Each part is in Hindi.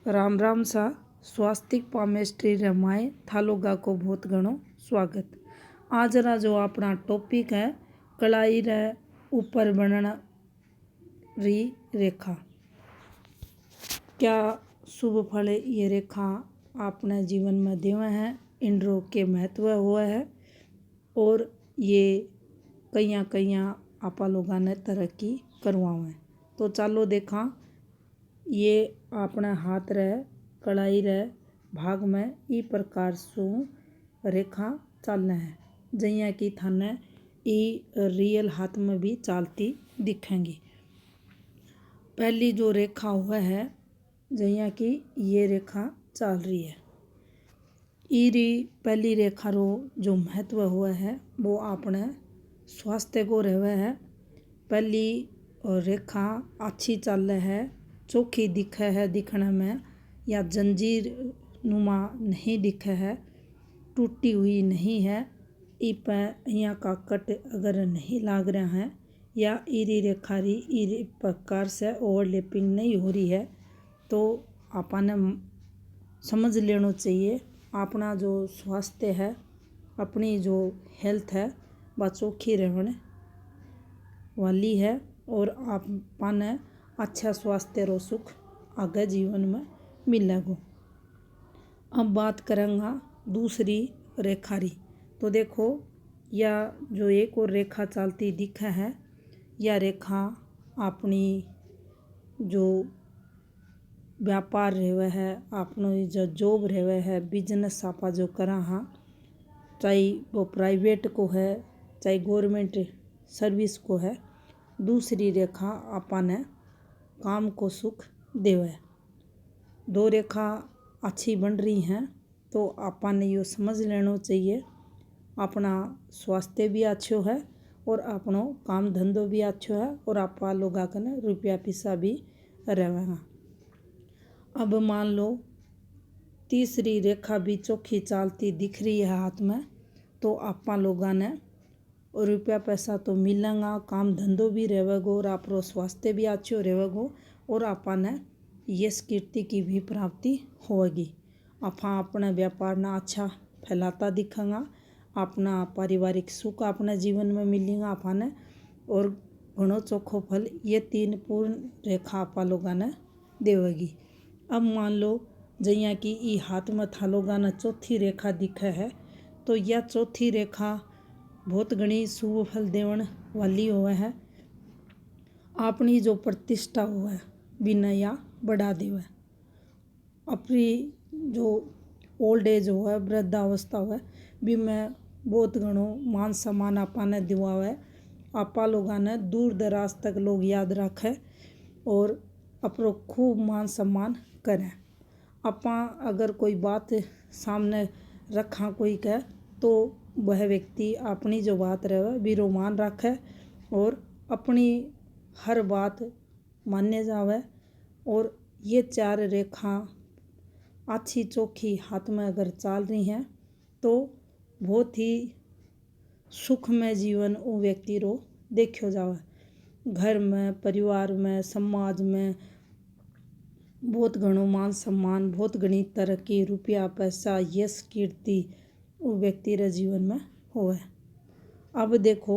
राम राम सा स्वास्तिक पामेस्ट्री रमाए थालोगा को बहुत घणो स्वागत। आज रा जो अपना टॉपिक है कलाई रे ऊपर बनना री रेखा। क्या शुभ फल ये रेखा अपने जीवन में देवे हैं, इंद्रो के महत्व हुआ है और ये कईया आपा लोगा ने तरक्की करवावे। तो चलो देखा ये अपने हाथ रे कलाई रे भाग में ई प्रकार सु रेखा चालने है, जैया कि थाने ई रियल हाथ में भी चालती दिखेंगी। पहली जो रेखा हुआ है जैया कि ये रेखा चाल रही है, ई री पहली रेखा रो जो महत्व हुआ है वो अपने स्वास्थ्य को रहवे है। पहली रेखा अच्छी चाल है, चोखी दिखे है, दिखने में या जंजीर नुमा नहीं दिखे है, टूटी हुई नहीं है, इप यहाँ का कट अगर नहीं लाग रहा है या इरी रेखा री इरी प्रकार से ओवरलैपिंग नहीं हो रही है, तो आपने समझ लेना चाहिए अपना जो स्वास्थ्य है, अपनी जो हेल्थ है वह चोखी रहने वाली है और आपने अच्छा स्वास्थ्य रो सुख आगे जीवन में मिलेगा। अब बात करेंगे दूसरी रेखा री। तो देखो या जो एक और रेखा चलती दिखे है, यह रेखा अपनी जो व्यापार रहवे है, अपनो जो जॉब रहवे है, बिजनेस आपा जो करा हाँ, चाहे वो प्राइवेट को है चाहे गवर्नमेंट सर्विस को है, दूसरी रेखा आपने काम को सुख देवे। दो रेखा अच्छी बन रही हैं तो आपने यो समझ लेना चाहिए अपना स्वास्थ्य भी अच्छो है और अपनो काम धंधो भी अच्छो है और आपा लोगा कने रुपया पैसा भी रहेगा। अब मान लो तीसरी रेखा भी चोखी चालती दिख रही है हाथ में, तो आपा लोगा ने रुपया पैसा तो मिलेगा, काम धंधो भी रहेगा और आपरो स्वास्थ्य भी अच्छो रहेगा और आपने यश कीर्ति की भी प्राप्ति होगी। आपा अपने व्यापार ना अच्छा फैलाता दिखेगा, अपना पारिवारिक सुख अपने जीवन में मिलेगा आपने और घणो चोखो फल ये तीन पूर्ण रेखा आपा लोगा ने देवेगी। अब मान लो जैया कि ई हाथ में था लोगा ने चौथी रेखा दिखे है, तो यह चौथी रेखा बहुत घनी शुभ फल देवन वाली हुआ है। अपनी जो प्रतिष्ठा हुआ है बिना या बढ़ा देवे, अपनी जो ओल्ड एज हुआ है, वृद्धावस्था हुआ है, भी में बहुत घणो मान सम्मान आपने दिवावे, आपा लोगा ने दूर दराज तक लोग याद रखे और अपनो खूब मान सम्मान करें। आपा अगर कोई बात सामने रखा कोई कह तो वह व्यक्ति अपनी जो बात रहे बीरो मान रखे और अपनी हर बात माने जावे। और ये चार रेखा अच्छी चोखी हाथ में अगर चाल रही हैं तो बहुत ही सुखमय जीवन वो व्यक्ति रो देखो जावे। घर में, परिवार में, समाज में बहुत घणो मान सम्मान, बहुत घनी तरक्की, रुपया पैसा, यश कीर्ति वो व्यक्ति रे जीवन में होवे। अब देखो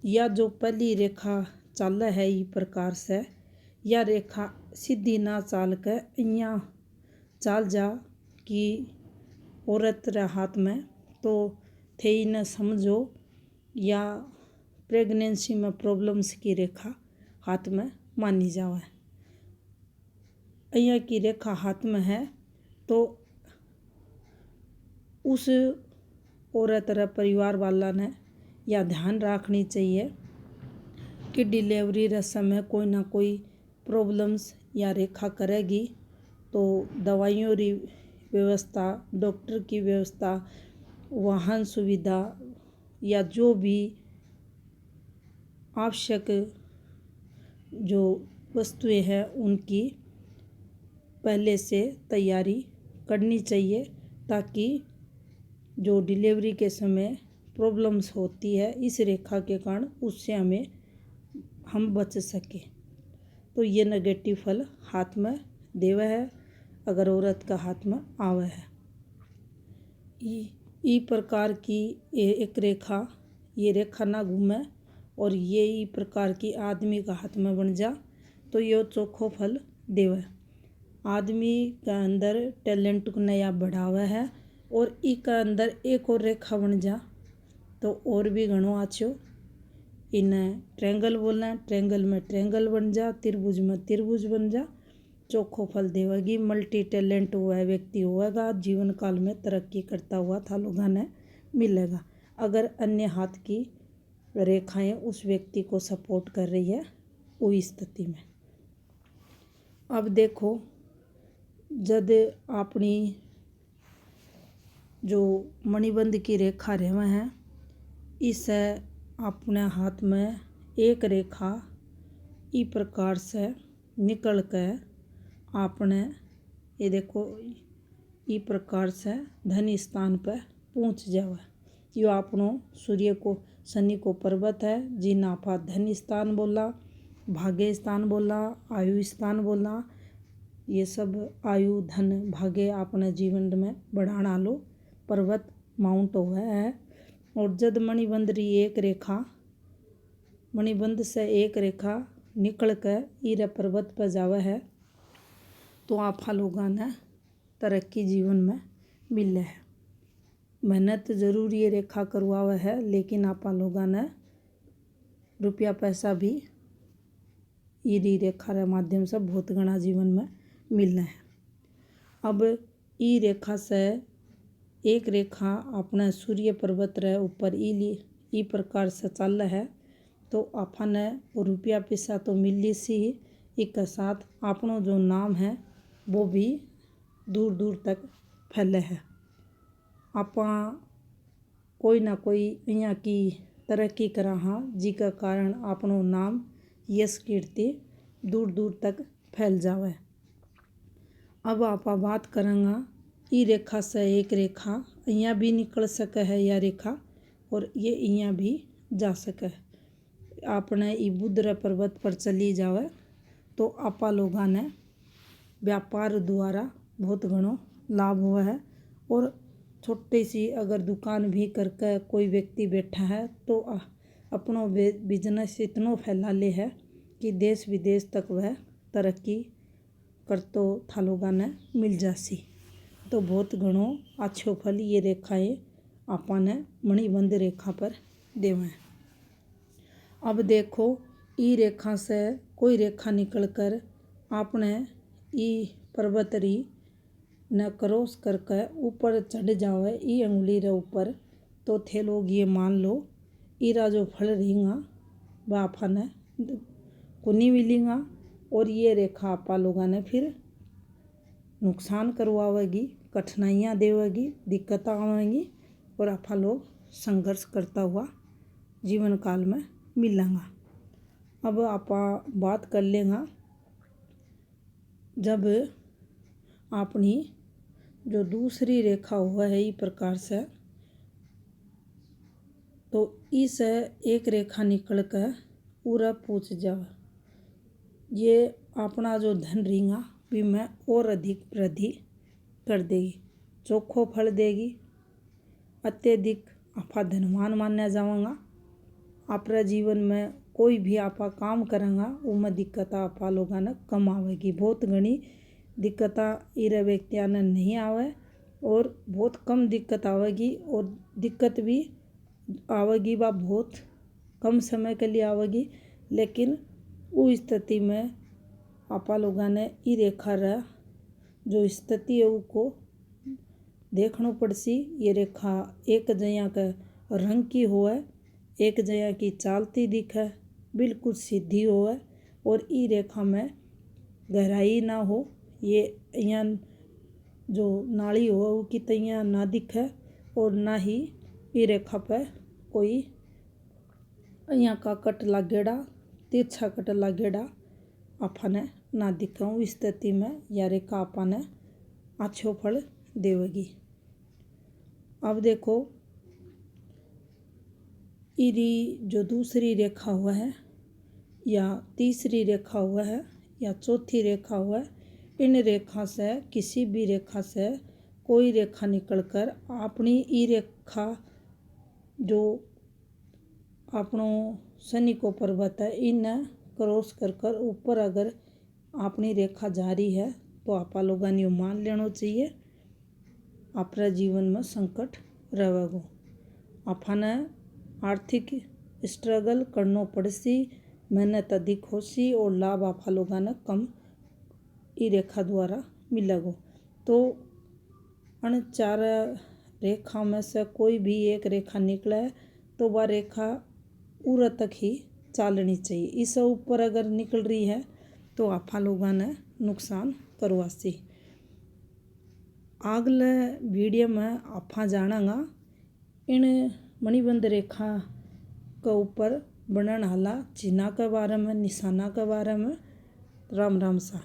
यह जो पहली रेखा चाल है इस प्रकार से, यह रेखा सीधी ना चाल के इया चाल जा कि औरत रे हाथ में, तो थे न समझो या प्रेगनेंसी में प्रॉब्लम्स की रेखा हाथ में मानी जावे। अया की रेखा हाथ में है तो उस औरत रे परिवार वाला ने यह ध्यान रखनी चाहिए कि डिलीवरी रे समय कोई ना कोई प्रॉब्लम्स या रेखा करेगी, तो दवाइयों री व्यवस्था, डॉक्टर की व्यवस्था, वाहन सुविधा या जो भी आवश्यक जो वस्तुएं हैं उनकी पहले से तैयारी करनी चाहिए, ताकि जो डिलीवरी के समय प्रॉब्लम्स होती है इस रेखा के कारण उससे हम बच सके। तो ये नेगेटिव फल हाथ में देवे है अगर औरत का हाथ में आवे है। ई प्रकार की एक रेखा, ये रेखा ना घूमे और ये ई प्रकार की आदमी का हाथ में बन जा तो यो चोखो फल देवे। आदमी के अंदर टैलेंट को नया बढ़ावे है और ई का अंदर एक और रेखा बन जा तो और भी घणो आछो। इन्हें ट्रेंगल बोले, ट्रेंगल में ट्रेंगल बन जा, त्रिभुज में त्रिभुज बन जा, चोखो फल देवेगी। मल्टी टैलेंट हुआ व्यक्ति होगा, जीवन काल में तरक्की करता हुआ था लोगों ने मिलेगा। अगर अन्य हाथ की रेखाएं उस व्यक्ति को सपोर्ट कर रही है वो स्थिति में। अब देखो, जब अपनी जो मणिबंध की रेखा रेवा है, इसे अपने हाथ में एक रेखा ई प्रकार से निकल के आपने ये देखो ई प्रकार से धन स्थान पर पहुँच जावे। यो अपनो सूर्य को शनि को पर्वत है जिन्हें आप धन स्थान बोला, भाग्य स्थान बोला, आयु स्थान बोला। ये सब आयु धन भाग्य अपने जीवन में बढ़ाना लो पर्वत माउंट हुआ है। और जब मणिबंध री एक रेखा, मणिबंध से एक रेखा निकल कर ईरे पर्वत पर जावे है तो आप लोगों ने तरक्की जीवन में मिले है। मेहनत जरूर ये रेखा करवावे है लेकिन आप लोगों ने रुपया पैसा भी ई रेखा के माध्यम से बहुत गणा जीवन में मिलना है। अब ई रेखा से एक रेखा अपने सूर्य पर्वत रे ऊपर ई प्रकार से चल है तो आपने रुपया पैसा तो मिली सी, एक साथ अपनो जो नाम है वो भी दूर दूर तक फैले है। आप कोई ना कोई यहाँ की तरक्की करा हाँ जिका कारण अपनो नाम यश कीर्ति दूर दूर तक फैल जावे। अब आप बात करेंगे ई रेखा से एक रेखा यहाँ भी निकल सके है यह रेखा और ये यहाँ भी जा सके है। आपने ई बुध रे पर्वत पर चली जावे तो आपा लोगों ने व्यापार द्वारा बहुत घणो लाभ हुआ है। और छोटी सी अगर दुकान भी करके कोई व्यक्ति बैठा है तो अपनो बिजनेस इतना फैला ले है कि देश विदेश तक वह तरक्की कर तो था लोगों ने मिल जासी। तो बहुत घणो अच्छो फल ये रेखाएं आपने मणिबंध रेखा पर देवे। अब देखो ई रेखा से कोई रेखा निकल कर आपने ई पर्वत री न क्रॉस करके ऊपर चढ़ जावे ई अंगुली रे ऊपर तो थे लोग ये मान लो ईरा जो फल रहेगा वह आपने को नहीं मिलेगा और ये रेखा आपा लोगों ने फिर नुकसान करवाएगी, कठिनाइयाँ देवेगी, दिक्कत आवेगी और आपा लोग संघर्ष करता हुआ जीवन काल में मिलेंगा। अब आप बात कर लेंगे जब अपनी जो दूसरी रेखा हुआ है ई प्रकार से तो इस एक रेखा निकल कर पूरा पूछ जावे। ये अपना जो धन रहेगा भी में और अधिक वृद्धि कर देगी, चोखो फल देगी, अत्यधिक आपा धनवान माना जावांगा। आपरा जीवन में कोई भी आपा काम करेंगा उनमें दिक्कत आपा लोगों ने कम आवेगी। बहुत घनी दिक्कत इरे व्यक्तियों ने नहीं आवे और बहुत कम दिक्कत आवेगी और दिक्कत भी आवेगी वह बहुत कम समय के लिए आवेगी। लेकिन उस स्थिति में आपा लोगों ने ई रेखा रा जो स्थिति है उसको देखना पड़सी। ये रेखा एक जया के रंग की होए, एक जया की चालती दिखे, बिल्कुल सीधी होए और ई रेखा में गहराई ना हो। ये यहाँ जो नाली हो उसकी तैयार ना दिखे और ना ही ई रेखा पे कोई यहाँ का कट लागेड़ा, तिरछा कट लागेड़ा आपने ना दिखे। उस स्थिति में यह रेखा आपने अच्छो फल देवेगी। अब देखो इरी जो दूसरी रेखा हुआ है या तीसरी रेखा हुआ है या चौथी रेखा हुआ है इन रेखा से किसी भी रेखा से कोई रेखा निकलकर अपनी ई रेखा जो अपनों शनि को पर्वत है इन्हें क्रॉस कर ऊपर अगर अपनी रेखा जा रही है तो आपा लोगों ने मान लेना चाहिए अपने जीवन में संकट रहेगो। आपने आर्थिक स्ट्रगल करना पड़सी, मेहनत अधिक होसी और लाभ आपा लोगों ने कम ई रेखा द्वारा मिलेगो। तो अन चार रेखा में से कोई भी एक रेखा निकले तो वह रेखा पूरा तक ही चालनी चाहिए। इससे ऊपर अगर निकल रही है तो आपा लोगों ने नुकसान करवासी। अगले वीडियो में आपा जानांगा इन मणिबंध रेखा के ऊपर बनने वाला चिन्ह के बारे में, निशाना के बारे में। राम राम सा।